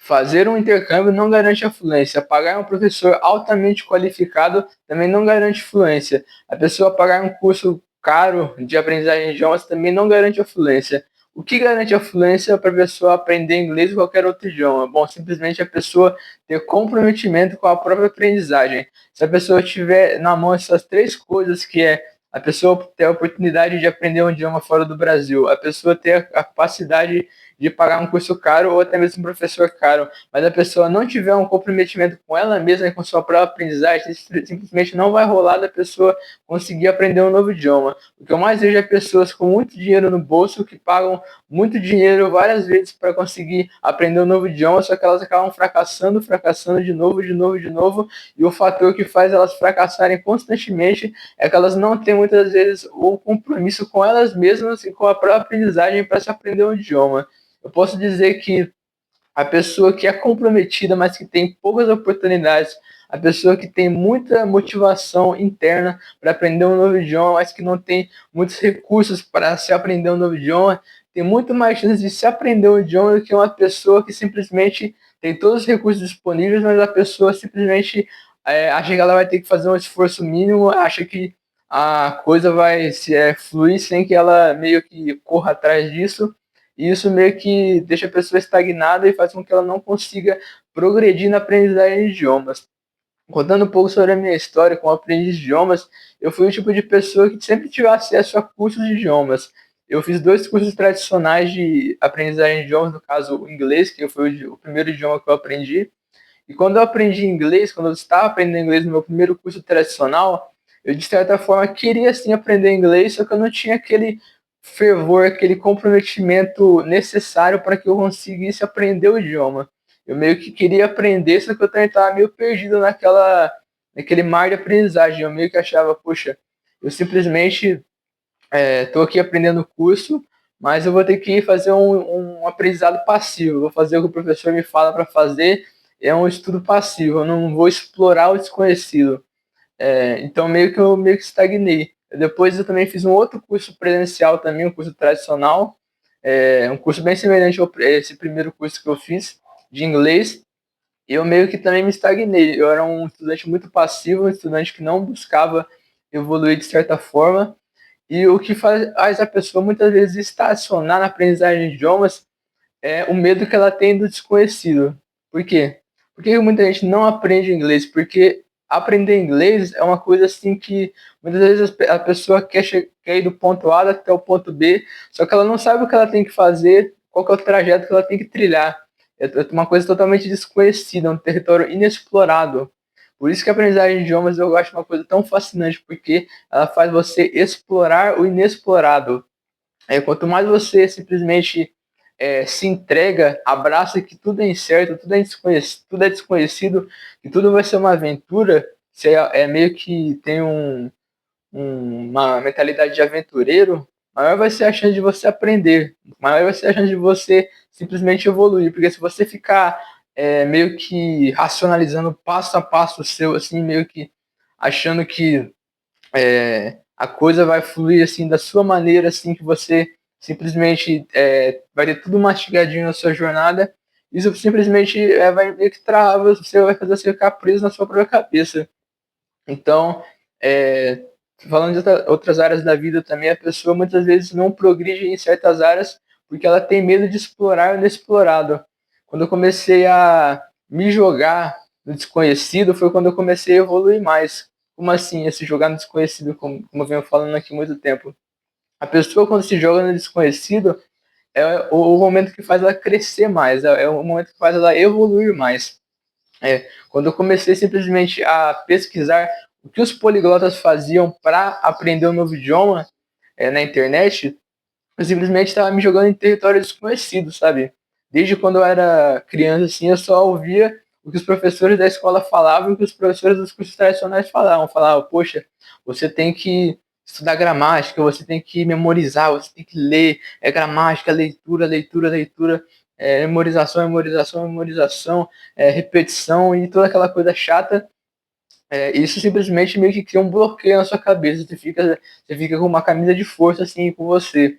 Fazer um intercâmbio não garante a fluência. Pagar um professor altamente qualificado também não garante fluência. A pessoa pagar um curso caro de aprendizagem de idiomas também não garante a fluência. O que garante a fluência para a pessoa aprender inglês ou qualquer outro idioma? Bom, simplesmente a pessoa ter comprometimento com a própria aprendizagem. Se a pessoa tiver na mão essas três coisas, que é a pessoa ter a oportunidade de aprender um idioma fora do Brasil, a pessoa ter a capacidade de pagar um curso caro ou até mesmo um professor caro, mas a pessoa não tiver um comprometimento com ela mesma e com sua própria aprendizagem, simplesmente não vai rolar da pessoa conseguir aprender um novo idioma. O que eu mais vejo é pessoas com muito dinheiro no bolso que pagam muito dinheiro várias vezes para conseguir aprender um novo idioma, só que elas acabam fracassando de novo, de novo, de novo, e o fator que faz elas fracassarem constantemente é que elas não têm muitas vezes o compromisso com elas mesmas e com a própria aprendizagem para se aprender um idioma. Eu posso dizer que a pessoa que é comprometida, mas que tem poucas oportunidades, a pessoa que tem muita motivação interna para aprender um novo idioma, mas que não tem muitos recursos para se aprender um novo idioma, tem muito mais chance de se aprender um idioma do que uma pessoa que simplesmente tem todos os recursos disponíveis, mas a pessoa simplesmente acha que ela vai ter que fazer um esforço mínimo, acha que a coisa vai fluir sem que ela meio que corra atrás disso, e isso meio que deixa a pessoa estagnada e faz com que ela não consiga progredir na aprendizagem de idiomas. Contando um pouco sobre a minha história como aprendiz de idiomas, eu fui o tipo de pessoa que sempre tive acesso a cursos de idiomas. Eu fiz dois cursos tradicionais de aprendizagem de idiomas, no caso o inglês, que foi o primeiro idioma que eu aprendi. E quando eu aprendi inglês, quando eu estava aprendendo inglês no meu primeiro curso tradicional, eu de certa forma queria sim aprender inglês, só que eu não tinha aquele fervor, aquele comprometimento necessário para que eu conseguisse aprender o idioma. Eu meio que queria aprender, só que eu também estava meio perdido naquele mar de aprendizagem. Eu meio que achava, poxa, eu simplesmente estou aqui aprendendo o curso, mas eu vou ter que fazer um aprendizado passivo. Vou fazer o que o professor me fala para fazer, é um estudo passivo. Eu não vou explorar o desconhecido. Então meio que eu meio que estagnei. Depois eu também fiz um outro curso presencial também, um curso tradicional, um curso bem semelhante a esse primeiro curso que eu fiz de inglês. E eu meio que também me estagnei. Eu era um estudante muito passivo, um estudante que não buscava evoluir de certa forma. E o que faz a pessoa muitas vezes estacionar na aprendizagem de idiomas é o medo que ela tem do desconhecido. Por quê? Porque muita gente não aprende inglês? Porque aprender inglês é uma coisa assim que muitas vezes a pessoa quer ir do ponto A até o ponto B, só que ela não sabe o que ela tem que fazer, qual que é o trajeto que ela tem que trilhar. É uma coisa totalmente desconhecida, um território inexplorado. Por isso que a aprendizagem de idiomas eu acho uma coisa tão fascinante, porque ela faz você explorar o inexplorado. Quanto mais você simplesmente se entrega, abraça que tudo é incerto, tudo é desconhecido, que tudo vai ser uma aventura, você meio que tem uma mentalidade de aventureiro, maior vai ser a chance de você aprender, maior vai ser a chance de você simplesmente evoluir, porque se você ficar meio que racionalizando passo a passo o seu, assim, meio que achando que a coisa vai fluir assim da sua maneira, assim que você simplesmente vai ter tudo mastigadinho na sua jornada. Isso simplesmente vai meio que travar, você vai fazer você ficar preso na sua própria cabeça. Então, é, falando de outras áreas da vida também, a pessoa muitas vezes não progride em certas áreas porque ela tem medo de explorar o inexplorado. Quando eu comecei a me jogar no desconhecido, foi quando eu comecei a evoluir mais. Como assim, esse jogar no desconhecido, como eu venho falando aqui há muito tempo? A pessoa, quando se joga no desconhecido, é o momento que faz ela crescer mais, é o momento que faz ela evoluir mais. Quando eu comecei simplesmente a pesquisar o que os poliglotas faziam para aprender um novo idioma na internet, eu simplesmente estava me jogando em território desconhecido, sabe? Desde quando eu era criança, assim, eu só ouvia o que os professores da escola falavam e o que os professores dos cursos tradicionais falavam. Falavam, poxa, você tem que estudar gramática, você tem que memorizar, você tem que ler, gramática, leitura, leitura, leitura, memorização, memorização, memorização, repetição e toda aquela coisa chata. Isso simplesmente meio que cria um bloqueio na sua cabeça, você fica com uma camisa de força assim com você.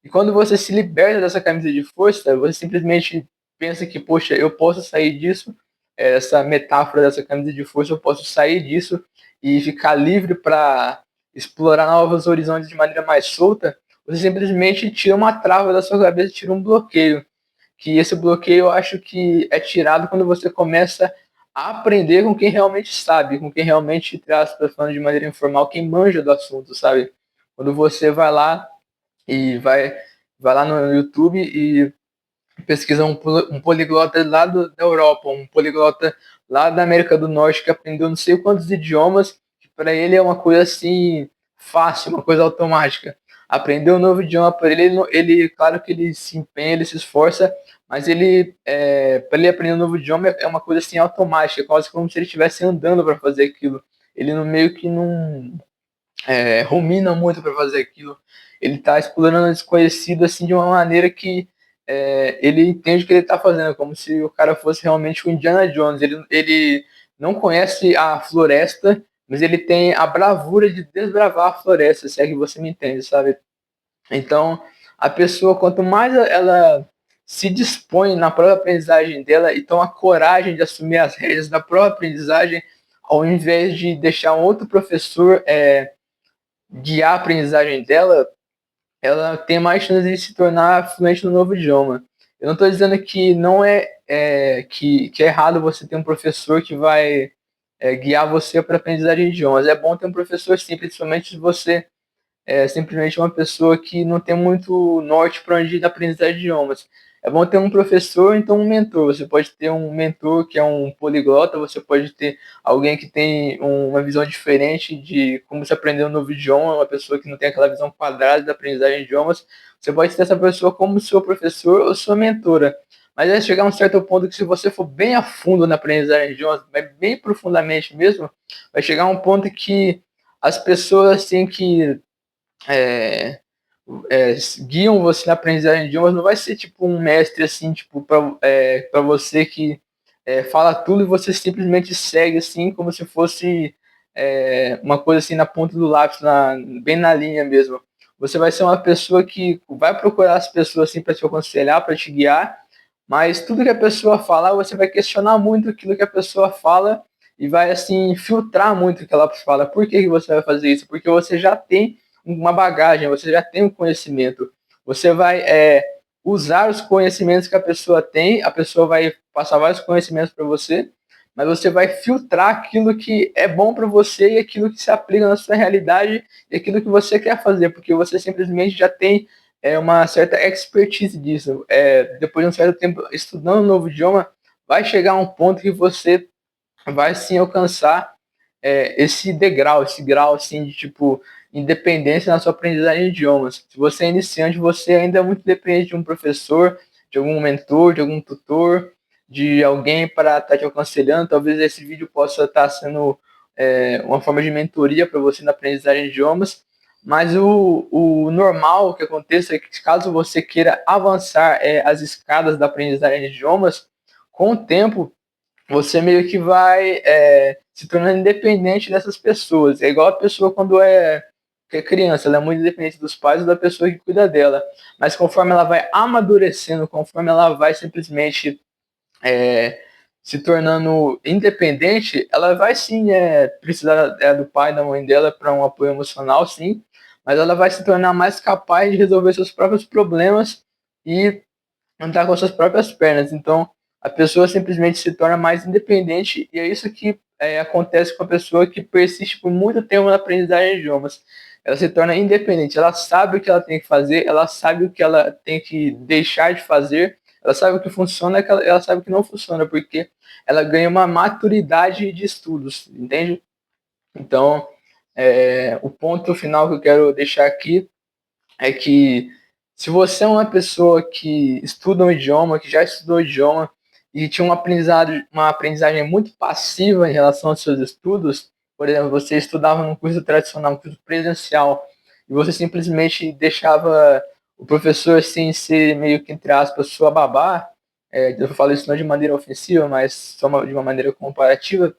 E quando você se liberta dessa camisa de força, você simplesmente pensa que, poxa, eu posso sair disso, essa metáfora dessa camisa de força, eu posso sair disso e ficar livre para explorar novos horizontes de maneira mais solta, você simplesmente tira uma trava da sua cabeça, tira um bloqueio. Que esse bloqueio eu acho que é tirado quando você começa a aprender com quem realmente sabe, com quem realmente traz para falando de maneira informal, quem manja do assunto, sabe? Quando você vai lá e vai lá no YouTube e pesquisa um poliglota lá da Europa, um poliglota lá da América do Norte que aprendeu não sei quantos idiomas, que para ele é uma coisa assim fácil, uma coisa automática. Aprender um novo idioma para ele, claro que ele se empenha, ele se esforça, mas para ele aprender um novo idioma é uma coisa assim automática, quase como se ele estivesse andando para fazer aquilo. Ele no meio que não rumina muito para fazer aquilo. Ele está explorando o desconhecido assim de uma maneira que ele entende o que ele está fazendo, como se o cara fosse realmente o Indiana Jones. Ele não conhece a floresta, mas ele tem a bravura de desbravar a floresta, se é que você me entende, sabe? Então, a pessoa, quanto mais ela se dispõe na própria aprendizagem dela e toma coragem de assumir as rédeas da própria aprendizagem, ao invés de deixar um outro professor guiar a aprendizagem dela, ela tem mais chance de se tornar fluente no novo idioma. Eu não estou dizendo que não que é errado você ter um professor que vai guiar você para a aprendizagem de idiomas. É bom ter um professor sim, principalmente se você simplesmente uma pessoa que não tem muito norte para onde ir na aprendizagem de idiomas. É bom ter um professor, então um mentor. Você pode ter um mentor que é um poliglota, você pode ter alguém que tem uma visão diferente de como se aprender um novo idioma, uma pessoa que não tem aquela visão quadrada da aprendizagem de idiomas. Você pode ter essa pessoa como seu professor ou sua mentora. Mas vai chegar a um certo ponto que se você for bem a fundo na aprendizagem de idiomas, bem profundamente mesmo, vai chegar a um ponto que as pessoas assim que é, guiam você na aprendizagem de idiomas, não vai ser tipo um mestre assim, tipo, para você que fala tudo e você simplesmente segue assim, como se fosse uma coisa assim na ponta do lápis, bem na linha mesmo. Você vai ser uma pessoa que vai procurar as pessoas assim para te aconselhar, para te guiar, mas tudo que a pessoa falar, você vai questionar muito aquilo que a pessoa fala e vai assim filtrar muito o que ela fala. Por que você vai fazer isso? Porque você já tem uma bagagem, você já tem um conhecimento. Você vai usar os conhecimentos que a pessoa tem, a pessoa vai passar vários conhecimentos para você, mas você vai filtrar aquilo que é bom para você e aquilo que se aplica na sua realidade e aquilo que você quer fazer, porque você simplesmente já tem uma certa expertise disso. Depois de um certo tempo estudando um novo idioma, vai chegar um ponto que você vai sim alcançar esse grau assim de tipo independência na sua aprendizagem de idiomas. Se você é iniciante, você ainda é muito dependente de um professor, de algum mentor, de algum tutor, de alguém para estar te aconselhando. Talvez esse vídeo possa estar sendo uma forma de mentoria para você na aprendizagem de idiomas. Mas o normal que aconteça é que caso você queira avançar as escadas da aprendizagem de idiomas, com o tempo você meio que vai se tornando independente dessas pessoas. É igual a pessoa quando que é criança, ela é muito independente dos pais ou da pessoa que cuida dela. Mas conforme ela vai amadurecendo, conforme ela vai simplesmente é, se tornando independente, ela vai sim precisar do pai, da mãe dela para um apoio emocional, sim. Mas ela vai se tornar mais capaz de resolver seus próprios problemas e andar com as suas próprias pernas. Então, a pessoa simplesmente se torna mais independente e é isso que acontece com a pessoa que persiste por muito tempo na aprendizagem de idiomas. Ela se torna independente, ela sabe o que ela tem que fazer, ela sabe o que ela tem que deixar de fazer, ela sabe o que funciona, ela sabe o que não funciona, porque ela ganha uma maturidade de estudos, entende? Então, o ponto final que eu quero deixar aqui é que se você é uma pessoa que estuda um idioma, que já estudou o idioma e tinha uma aprendizagem muito passiva em relação aos seus estudos, por exemplo, você estudava num curso tradicional, um curso presencial, e você simplesmente deixava o professor assim ser meio que, entre aspas, sua babá, eu falo isso não de maneira ofensiva, mas só de uma maneira comparativa,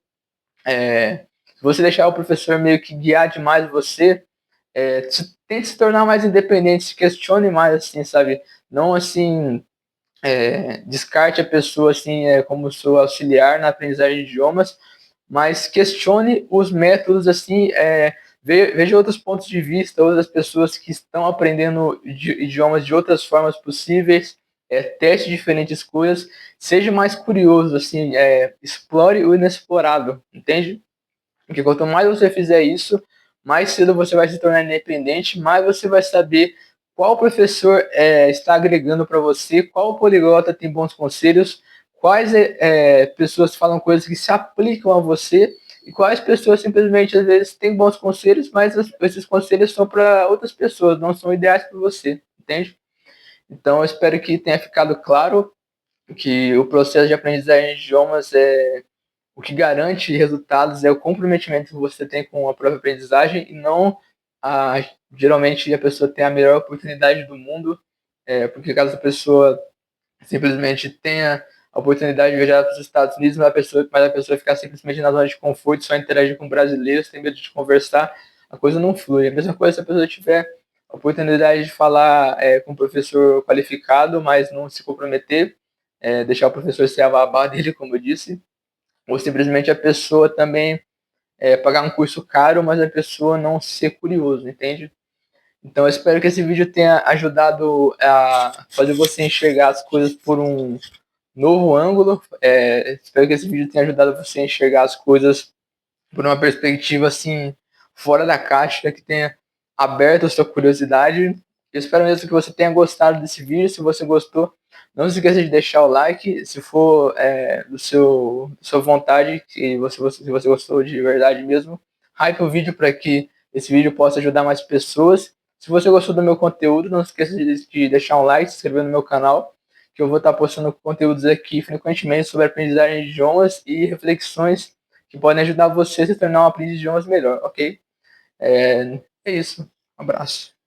se você deixar o professor meio que guiar demais você, tente se tornar mais independente, se questione mais, assim, sabe? Não, assim, descarte a pessoa assim como seu auxiliar na aprendizagem de idiomas, mas questione os métodos assim, veja outros pontos de vista, outras pessoas que estão aprendendo idiomas de outras formas possíveis, teste diferentes coisas, seja mais curioso, assim, explore o inexplorado, entende? Porque quanto mais você fizer isso, mais cedo você vai se tornar independente, mais você vai saber qual professor está agregando para você, qual poliglota tem bons conselhos, quais pessoas falam coisas que se aplicam a você e quais pessoas simplesmente às vezes têm bons conselhos, mas esses conselhos são para outras pessoas, não são ideais para você, entende? Então eu espero que tenha ficado claro que o processo de aprendizagem de idiomas o que garante resultados é o comprometimento que você tem com a própria aprendizagem e não a, geralmente a pessoa tem a melhor oportunidade do mundo, porque caso a pessoa simplesmente tenha a oportunidade de viajar para os Estados Unidos, mas a pessoa ficar simplesmente na zona de conforto, só interagir com brasileiros, tem medo de conversar, a coisa não flui. A mesma coisa se a pessoa tiver a oportunidade de falar com um professor qualificado, mas não se comprometer, deixar o professor ser a babá dele, como eu disse, ou simplesmente a pessoa também pagar um curso caro, mas a pessoa não ser curioso, entende? Então eu espero que esse vídeo tenha ajudado a fazer você enxergar as coisas por um novo ângulo. Espero que esse vídeo tenha ajudado você a enxergar as coisas por uma perspectiva assim fora da caixa, que tenha aberto a sua curiosidade. Eu espero mesmo que você tenha gostado desse vídeo. Se você gostou, não se esqueça de deixar o like. Se for da sua vontade, se você gostou de verdade mesmo, hype o vídeo para que esse vídeo possa ajudar mais pessoas. Se você gostou do meu conteúdo, não se esqueça de deixar um like, se inscrever no meu canal, que eu vou estar postando conteúdos aqui frequentemente sobre aprendizagem de idiomas e reflexões que podem ajudar você a se tornar um aprendiz de idiomas melhor, ok? É isso. Um abraço.